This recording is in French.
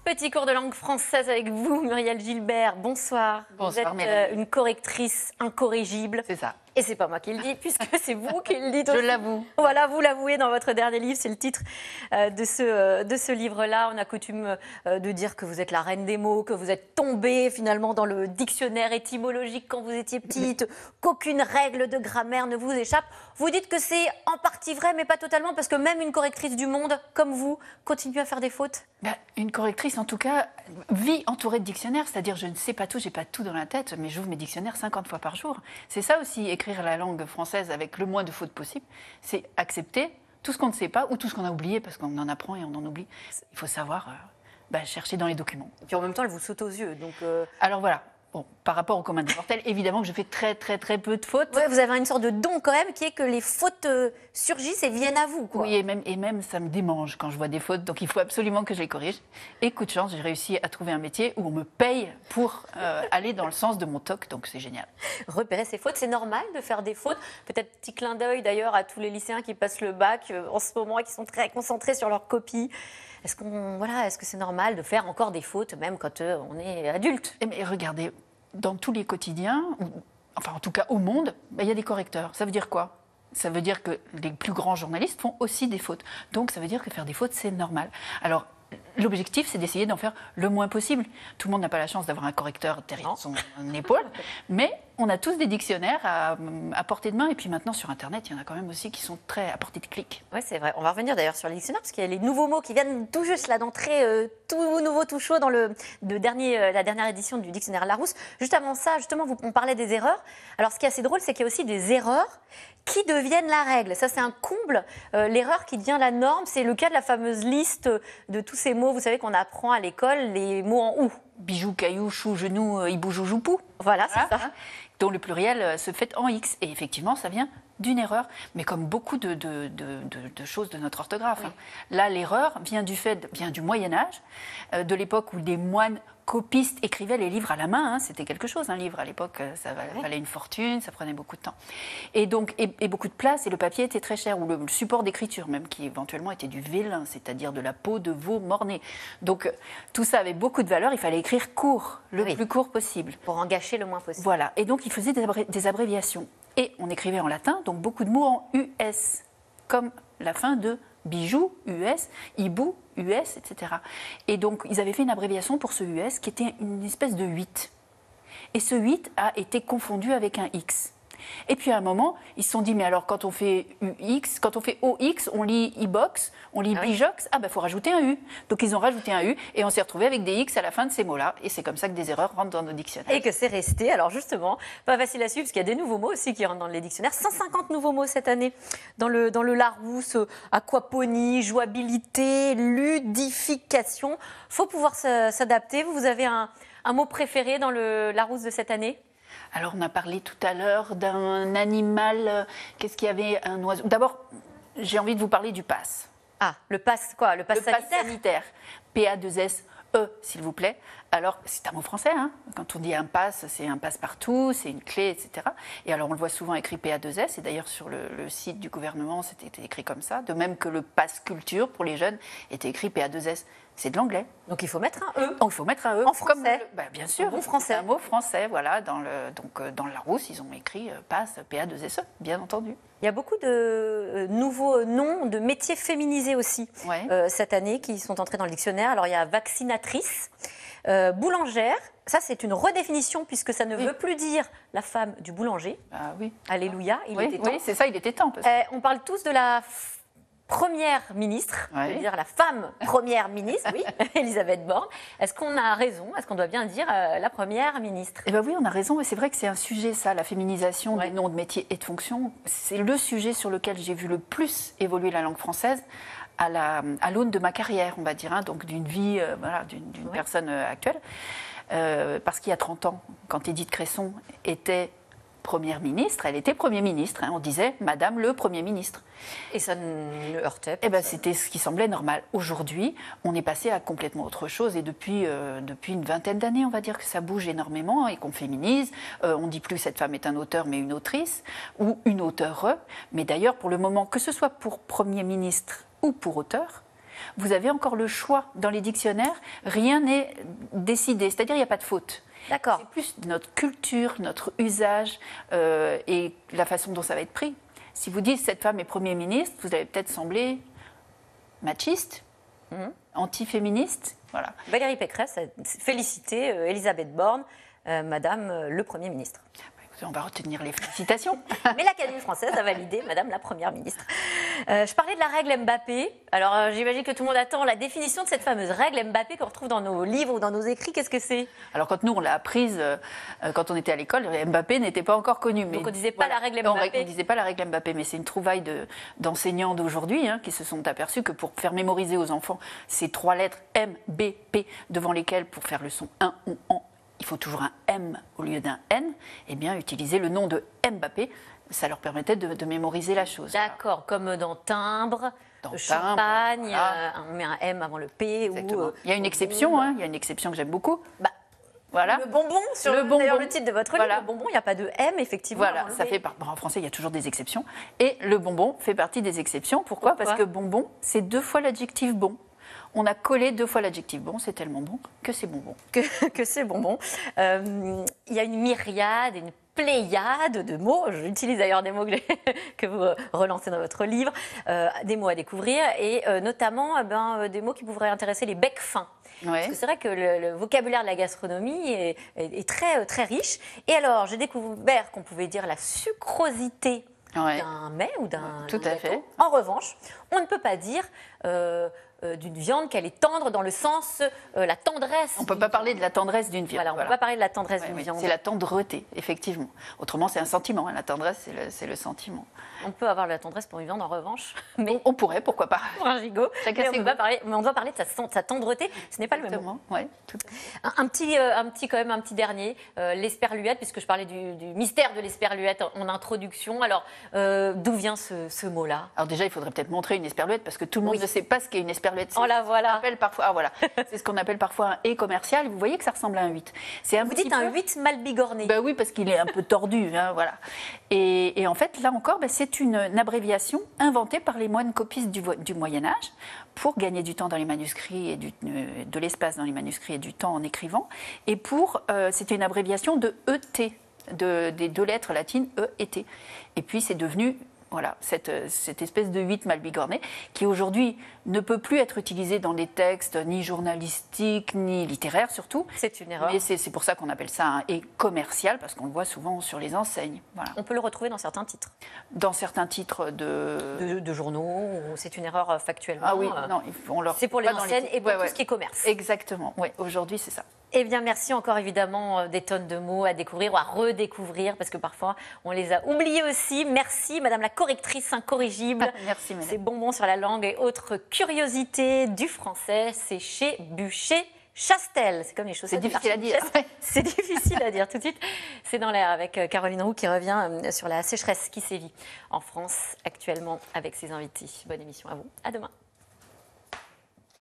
Petit cours de langue française avec vous, Muriel Gilbert. Bonsoir. Bonsoir, vous êtes une correctrice incorrigible. C'est ça. Et c'est pas moi qui le dis, puisque c'est vous qui le dites Je aussi. l'avoue. Voilà, vous l'avouez dans votre dernier livre, c'est le titre de ce livre-là. On a coutume de dire que vous êtes la reine des mots, que vous êtes tombée finalement dans le dictionnaire étymologique quand vous étiez petite, qu'aucune règle de grammaire ne vous échappe. Vous dites que c'est en partie vrai, mais pas totalement, parce que même une correctrice du Monde, comme vous, continue à faire des fautes. Une correctrice, en tout cas, vit entourée de dictionnaires, c'est-à-dire je ne sais pas tout, j'ai pas tout dans la tête, mais j'ouvre mes dictionnaires 50 fois par jour. C'est ça aussi, écrire la langue française avec le moins de fautes possible, c'est accepter tout ce qu'on ne sait pas ou tout ce qu'on a oublié, parce qu'on en apprend et on en oublie. Il faut savoir chercher dans les documents. Et puis en même temps, elle vous saute aux yeux. Donc Alors voilà. Bon, par rapport au commun des mortels, évidemment que je fais très peu de fautes. Ouais, vous avez une sorte de don quand même qui est que les fautes surgissent et viennent à vous, quoi. Oui, et même ça me démange quand je vois des fautes, donc il faut absolument que je les corrige. Et coup de chance, j'ai réussi à trouver un métier où on me paye pour aller dans le sens de mon TOC, donc c'est génial. Repérer ces fautes, c'est normal de faire des fautes. Peut-être petit clin d'œil d'ailleurs à tous les lycéens qui passent le bac en ce moment et qui sont très concentrés sur leur copie. Est-ce que c'est normal de faire encore des fautes, même quand on est adulte? Mais regardez, dans tous les quotidiens, enfin en tout cas au monde, il y a des correcteurs. Ça veut dire quoi? Ça veut dire que les plus grands journalistes font aussi des fautes. Donc ça veut dire que faire des fautes, c'est normal. Alors, l'objectif, c'est d'essayer d'en faire le moins possible. Tout le monde n'a pas la chance d'avoir un correcteur derrière son épaule, mais on a tous des dictionnaires à portée de main. Et puis maintenant, sur Internet, il y en a quand même aussi qui sont très à portée de clic. Oui, c'est vrai. On va revenir d'ailleurs sur les dictionnaires, parce qu'il y a les nouveaux mots qui viennent tout juste là d'entrer, tout nouveau, tout chaud dans la dernière édition du dictionnaire Larousse. Juste avant ça, justement, on parlait des erreurs. Alors, ce qui est assez drôle, c'est qu'il y a aussi des erreurs qui deviennent la règle. Ça, c'est un comble. L'erreur qui devient la norme, c'est le cas de la fameuse liste de tous ces mots, vous savez, qu'on apprend à l'école, les mots en ou. Bijou, caillou, chou, genou, hibou, joujou, pou. Voilà, c'est ça. Dont le pluriel se fait en X. Et effectivement, ça vient d'une erreur, mais comme beaucoup de choses de notre orthographe. Oui. Là, l'erreur vient du Moyen-Âge, de l'époque où des moines copistes écrivaient les livres à la main. C'était quelque chose, un livre à l'époque, ça valait une fortune, ça prenait beaucoup de temps. Et donc, et beaucoup de place, et le papier était très cher, ou le support d'écriture même, qui éventuellement était du vélin, c'est-à-dire de la peau de veau mort-né. Donc, tout ça avait beaucoup de valeur, il fallait écrire court, le plus court possible. Pour en gâcher le moins possible. Voilà, et donc il faisait des abréviations. Et on écrivait en latin, donc beaucoup de mots en US, comme la fin de bijou, US, hibou, US, etc. Et donc, ils avaient fait une abréviation pour ce US qui était une espèce de 8. Et ce 8 a été confondu avec un X. Et puis à un moment, ils se sont dit, mais alors quand on fait UX, quand on fait OX, on lit iBox, on lit bijox, faut rajouter un U. Donc ils ont rajouté un U et on s'est retrouvé avec des X à la fin de ces mots-là. Et c'est comme ça que des erreurs rentrent dans nos dictionnaires. Et que c'est resté, alors justement, pas facile à suivre, parce qu'il y a des nouveaux mots aussi qui rentrent dans les dictionnaires. 150 nouveaux mots cette année dans le Larousse, aquaponie, jouabilité, ludification. Il faut pouvoir s'adapter. Vous avez un mot préféré dans le Larousse de cette année? Alors, on a parlé tout à l'heure d'un animal. Qu'est-ce qu'il y avait? Un oiseau. D'abord, j'ai envie de vous parler du pass. Ah, le pass quoi? Le pass sanitaire? Pass sanitaire. P-A-2-S-E, s'il vous plaît. Alors, c'est un mot français. Quand on dit un pass, c'est un passe-partout, c'est une clé, etc. Et alors, on le voit souvent écrit P-A-2-S. Et d'ailleurs, sur le site du gouvernement, c'était écrit comme ça. De même que le pass culture, pour les jeunes, était écrit P-A-2-S. C'est de l'anglais. Donc il faut mettre un E. Donc il faut mettre un E. En français. Bien sûr. En français. Un mot français, voilà. Dans le Larousse, ils ont écrit passe PA2SE, bien entendu. Il y a beaucoup de nouveaux noms de métiers féminisés aussi cette année qui sont entrés dans le dictionnaire. Alors il y a vaccinatrice, boulangère. Ça, c'est une redéfinition puisque ça ne veut plus dire la femme du boulanger. Ah oui. Alléluia, il était temps. Oui, c'est ça, il était temps. On parle tous de la première ministre, je veux dire la femme première ministre, oui, Elisabeth Borne. Est-ce qu'on a raison? Est-ce qu'on doit bien dire la première ministre? Eh bien oui, on a raison. Et c'est vrai que c'est un sujet, ça, la féminisation des noms de métiers et de fonctions. C'est le sujet sur lequel j'ai vu le plus évoluer la langue française à l'aune de ma carrière, on va dire, donc d'une vie, d'une personne actuelle. Parce qu'il y a 30 ans, quand Édith Cresson était Première ministre, elle était Premier ministre. On disait Madame le Premier ministre. Et ça ne heurtait pas. C'était ce qui semblait normal. Aujourd'hui, on est passé à complètement autre chose. Et depuis une vingtaine d'années, on va dire que ça bouge énormément et qu'on féminise. On ne dit plus cette femme est un auteur, mais une autrice ou une auteure. Mais d'ailleurs, pour le moment, que ce soit pour Premier ministre ou pour auteur, vous avez encore le choix. Dans les dictionnaires, rien n'est décidé, c'est-à-dire il n'y a pas de faute. D'accord. C'est plus notre culture, notre usage et la façon dont ça va être pris. Si vous dites cette femme est Premier ministre, vous allez peut-être sembler machiste, anti-féministe. Voilà. Valérie Pécresse a félicité Elisabeth Borne, Madame le Premier ministre. On va retenir les félicitations. Mais l'Académie française a validé Madame la Première ministre. Je parlais de la règle Mbappé. Alors j'imagine que tout le monde attend la définition de cette fameuse règle Mbappé qu'on retrouve dans nos livres ou dans nos écrits. Qu'est-ce que c'est? Alors quand nous on l'a apprise, quand on était à l'école, Mbappé n'était pas encore connu. Donc on ne disait pas la règle Mbappé. On ne disait pas la règle Mbappé, mais c'est une trouvaille d'enseignants d'aujourd'hui qui se sont aperçus que pour faire mémoriser aux enfants ces 3 lettres M, B, P, devant lesquelles pour faire le son 1 ou en, il faut toujours un M au lieu d'un N, eh bien, utiliser le nom de Mbappé, ça leur permettait de mémoriser la chose. D'accord, comme dans timbre, Dans champagne, voilà. on met un M avant le P. Exactement. Ou, il y a une exception, il y a une exception que j'aime beaucoup. Bah, voilà. le bonbon, sur d'ailleurs, le titre de votre livre, le bonbon, il n'y a pas de M, effectivement. Voilà, ça fait en français, il y a toujours des exceptions. Et le bonbon fait partie des exceptions. Pourquoi? Parce que bonbon, c'est 2 fois l'adjectif bon. On a collé 2 fois l'adjectif bon, c'est tellement bon que c'est bonbon. Que c'est bonbon. Il y a une myriade, une pléiade de mots. J'utilise d'ailleurs des mots que vous relancez dans votre livre, des mots à découvrir et notamment des mots qui pourraient intéresser les becs fins. Ouais. Parce que c'est vrai que le vocabulaire de la gastronomie est très, très riche. Et alors, j'ai découvert qu'on pouvait dire la sucrosité d'un mets ou d'un Tout à fait. En revanche, on ne peut pas dire d'une viande qu'elle est tendre dans le sens la tendresse. On ne peut pas parler de la tendresse d'une viande. Voilà, on ne peut pas parler de la tendresse d'une viande. C'est la tendreté, effectivement. Autrement, c'est un sentiment. La tendresse, c'est le sentiment. On peut avoir de la tendresse pour une viande, en revanche. Mais on pourrait, pourquoi pas. Pour un gigot. Mais on doit parler de sa tendreté. Ce n'est pas le même mot. Ouais, tout à fait. Un petit dernier, l'esperluette, puisque je parlais du mystère de l'esperluette en introduction. Alors, d'où vient ce mot-là? Alors déjà, il faudrait peut-être montrer une esperluette, parce que tout le monde ne sait pas ce qu'est une esperluette. Oh la voilà. C'est ce qu'on appelle parfois un « et » commercial. Vous voyez que ça ressemble à un 8. Vous dites un 8 mal bigorné. Ben oui, parce qu'il est un peu tordu. Voilà. Et en fait, là encore, c'est une abréviation inventée par les moines copistes du Moyen-Âge pour gagner du temps dans les manuscrits et de l'espace dans les manuscrits et du temps en écrivant. Et c'était une abréviation de ET, des 2 lettres latines E et T. Et puis c'est devenu cette espèce de 8 mal bigorné qui aujourd'hui ne peut plus être utilisé dans des textes ni journalistiques ni littéraires surtout. C'est une erreur. Mais c'est pour ça qu'on appelle ça un « et » commercial, parce qu'on le voit souvent sur les enseignes. Voilà. On peut le retrouver dans certains titres. Dans certains titres de journaux, c'est une erreur factuellement. Ah oui, non, c'est pour les enseignes et pour tout ce qui est commerce. Exactement, oui, aujourd'hui c'est ça. Eh bien, merci encore évidemment des tonnes de mots à découvrir ou à redécouvrir, parce que parfois on les a oubliés aussi. Merci Madame la correctrice incorrigible. Merci Madame. Ces bonbons sur la langue et autres curiosités du français, c'est chez Buchet-Chastel. C'est comme les chaussettes. C'est difficile à dire. C'est difficile à dire tout de suite. C'est dans l'air avec Caroline Roux qui revient sur la sécheresse qui sévit en France actuellement avec ses invités. Bonne émission à vous. À demain.